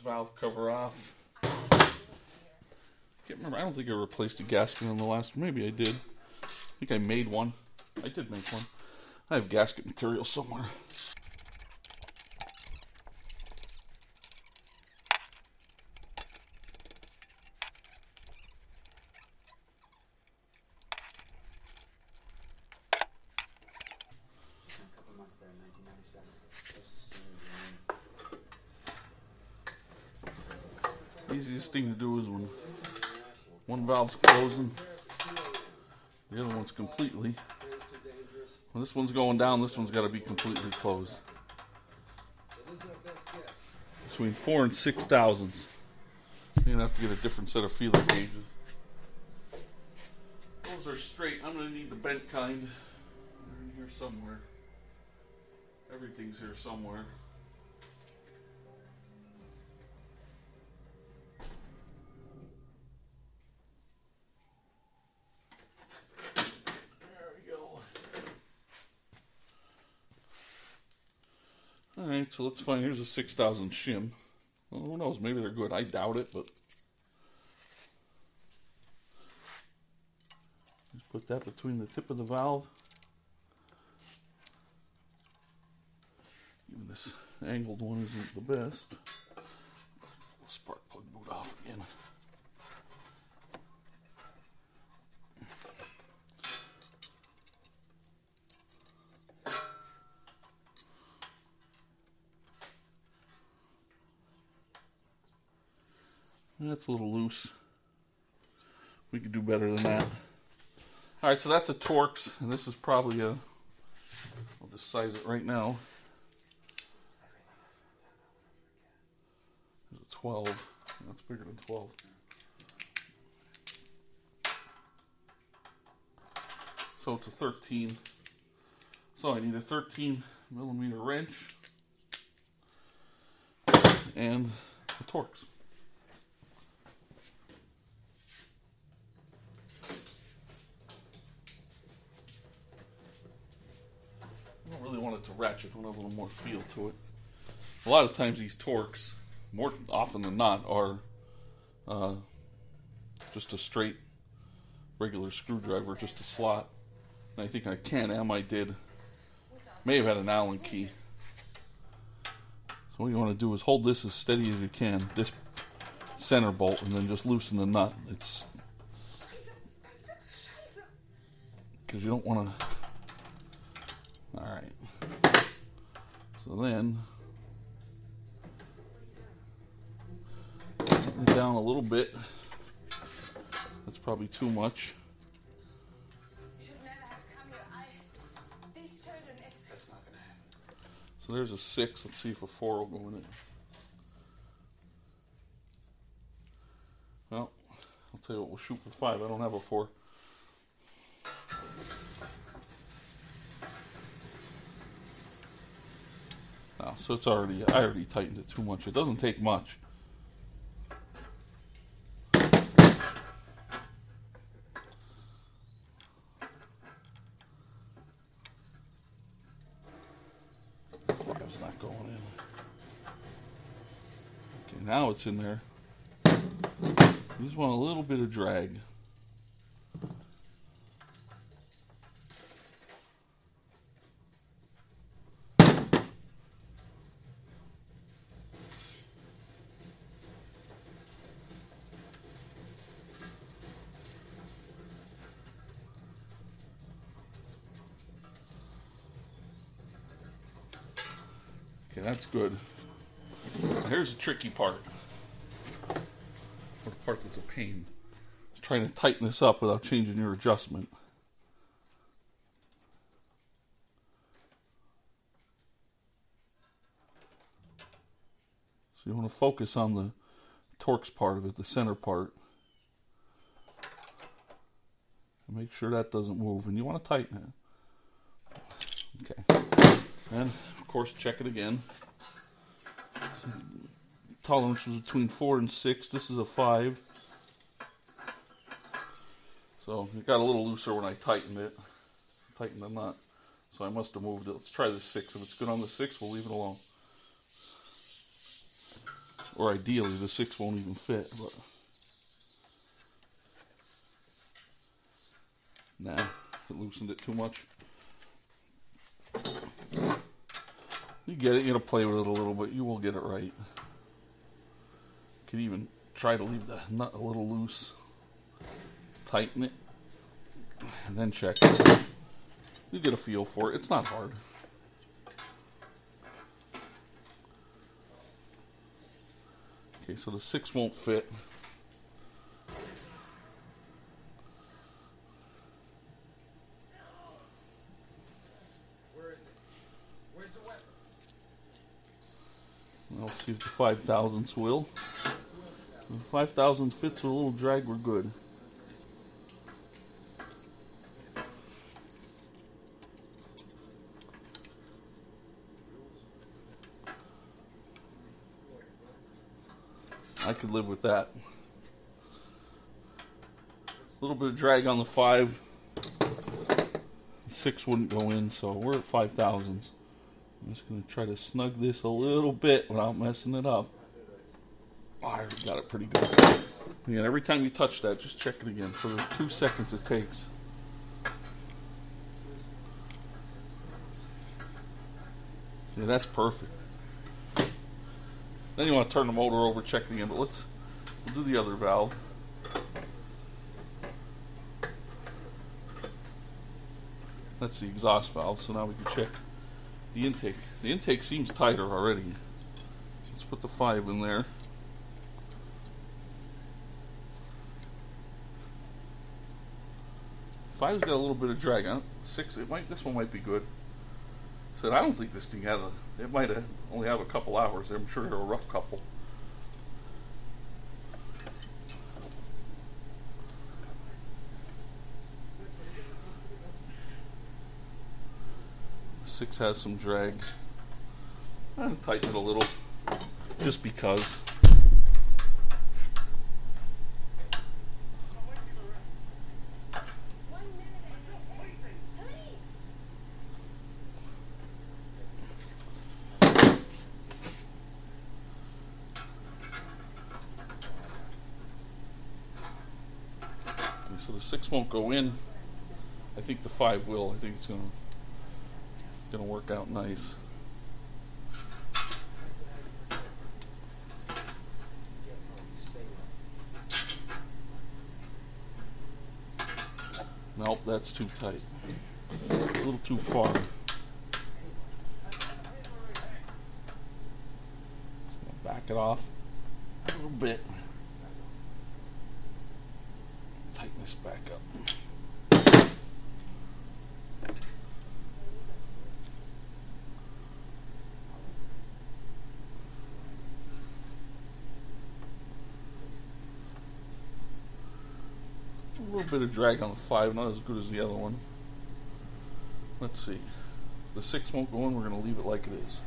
valve cover off. Can't remember. I don't think I replaced a gasket on the last one. Maybe I did. I think I made one. I did make one. I have gasket material somewhere. Easiest thing to do is when one valve's closing, the other one's completely. When this one's going down, this one's got to be completely closed. Between 4 and 6 thousandths. You're going to have to get a different set of feeler gauges. Those are straight. I'm going to need the bent kind. They're in here somewhere. Everything's here somewhere. Alright, so let's find, here's a 6,000 shim. Well, who knows, maybe they're good. I doubt it, but just put that between the tip of the valve. Even this angled one isn't the best. Spark plug boot off again. That's a little loose. We could do better than that. Alright, so that's a Torx, and this is probably a, I'll just size it right now. There's a 12. That's bigger than 12. So it's a 13. So I need a 13 millimeter wrench and a Torx. Want it to ratchet, want a little more feel to it. A lot of times these Torx, more often than not, are just a straight regular screwdriver, just a slot. And I think on Can-Am I did, may have had an Allen key. So what you want to do is hold this as steady as you can, this center bolt, and then just loosen the nut. It's because you don't want to. Alright, so then tighten it down a little bit. That's probably too much. So there's a 6. Let's see if a 4 will go in it. Well, I'll tell you what, we'll shoot for 5. I don't have a 4. So it's already, I already tightened it too much. It doesn't take much. Five's not going in. Okay, now it's in there. You just want a little bit of drag. Okay, that's good. Here's the tricky part. Or the part that's a pain. It's trying to tighten this up without changing your adjustment. So you want to focus on the Torx part of it, the center part. And make sure that doesn't move. And you want to tighten it. Okay. And of course, check it again. So, tolerance was between 4 and 6. This is a 5. So it got a little looser when I tightened it. Tightened the nut. So I must have moved it. Let's try the 6. If it's good on the 6, we'll leave it alone. or ideally the 6 won't even fit, but nah, it loosened it too much. You get it, you gotta play with it a little bit, you will get it right. You can even try to leave the nut a little loose, tighten it, and then check it. You get a feel for it, it's not hard. Okay, so the 6 won't fit. Where is it? Where's the weapon? I'll see if the 5,000ths will. If the 5,000 fits with a little drag, we're good. I could live with that. A little bit of drag on the 5. 6 wouldn't go in, so we're at 5,000ths. I'm just going to try to snug this a little bit without messing it up. Oh, I already got it pretty good. Again, every time you touch that, just check it again for the 2 seconds it takes. Yeah, that's perfect. Then you want to turn the motor over, check it again, but we'll do the other valve. That's the exhaust valve, so now we can check the intake. The intake seems tighter already. Let's put the 5 in there. Five's got a little bit of drag on it. 6, this one might be good. Said I don't think this thing it might only have a couple hours. I'm sure they're a rough couple. Six has some drag. I'm gonna tighten it a little, just because. So the 6 won't go in. I think the 5 will. I think it's gonna work out nice. Nope, that's too tight. A little too far. Just gonna back it off a little bit. Tighten this back up. A little bit of drag on the 5, not as good as the other one. Let's see. If the 6 won't go in, we're going to leave it like it is.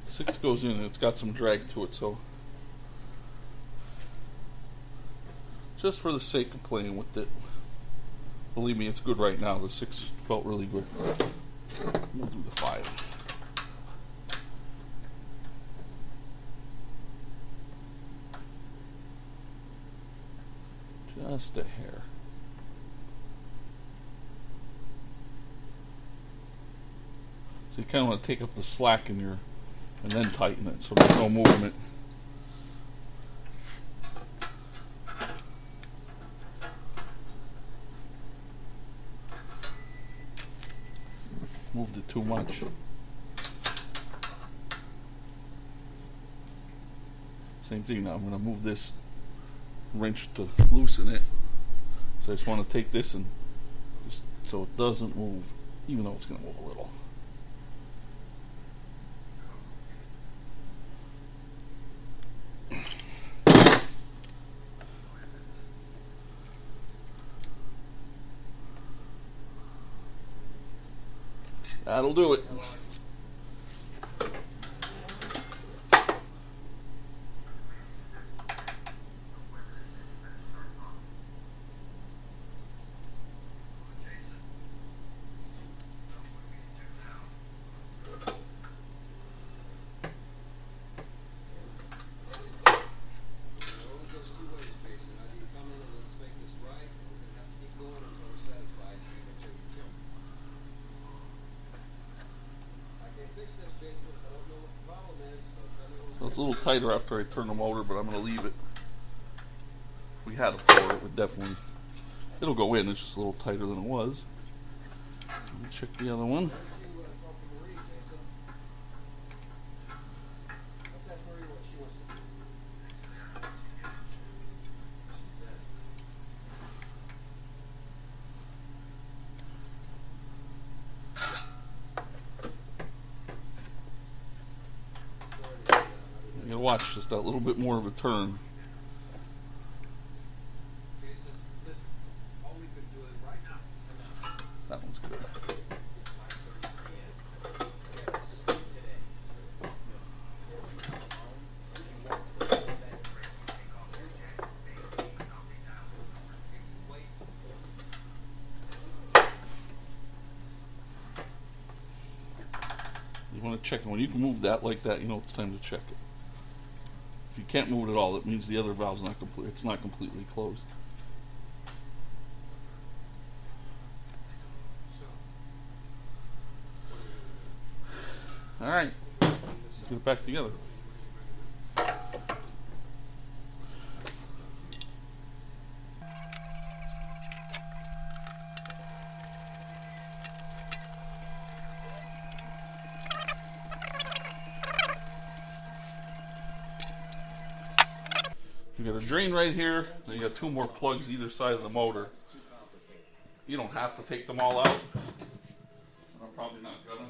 Six goes in and it's got some drag to it, so just for the sake of playing with it, believe me, it's good right now. The 6 felt really good. We'll do the 5. Just a hair. So you kind of want to take up the slack in your, and then tighten it so there's no movement. Moved it too much. Same thing now. I'm going to move this wrench to loosen it. So I just want to take this and just so it doesn't move, even though it's going to move a little. That'll do it. So it's a little tighter after I turn the motor, but I'm going to leave it. If we had a floor, it would definitely, it'll go in. It's just a little tighter than it was. Let me check the other one. You gotta watch just that little bit more of a turn. That one's good. You want to check it. When you can move that like that, you know it's time to check it. If you can't move it at all, it means the other valve's not complete. It's not completely closed. All right, let's get it back together. You got a drain right here, and you got two more plugs either side of the motor. You don't have to take them all out. I'm probably not gonna.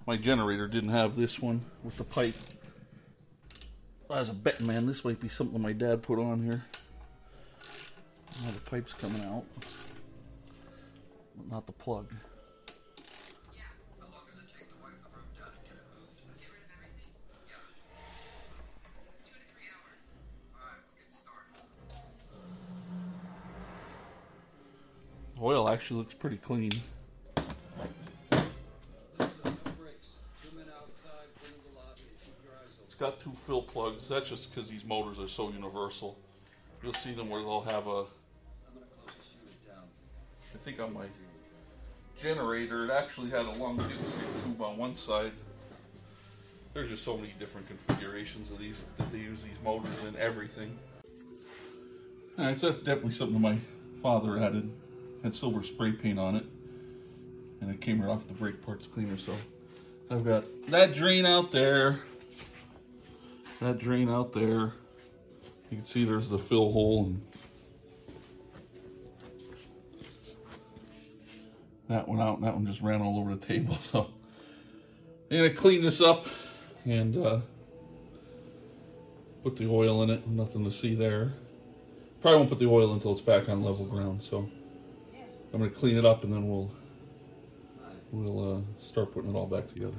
My generator didn't have this one with the pipe. I was a betting man, this might be something my dad put on here. Now the pipe's coming out, but not the plug. Yeah. How long does it take to wipe the room down and get it moved? Get rid of everything? Yeah. 2 to 3 hours. Alright, we'll get started. Oil actually looks pretty clean. It's got 2 fill plugs. That's just because these motors are so universal. You'll see them where they'll have a, I think on my generator, it actually had a long dipstick tube on one side. There's just so many different configurations of these that they use these motors in everything. Alright, so that's definitely something my father added. Had silver spray paint on it. And it came right off the brake parts cleaner, so I've got that drain out there. That drain out there. You can see there's the fill hole, and that one out, and that one just ran all over the table. So I'm gonna clean this up and put the oil in it. Nothing to see there. Probably won't put the oil until it's back on level ground. So I'm gonna clean it up, and then we'll start putting it all back together.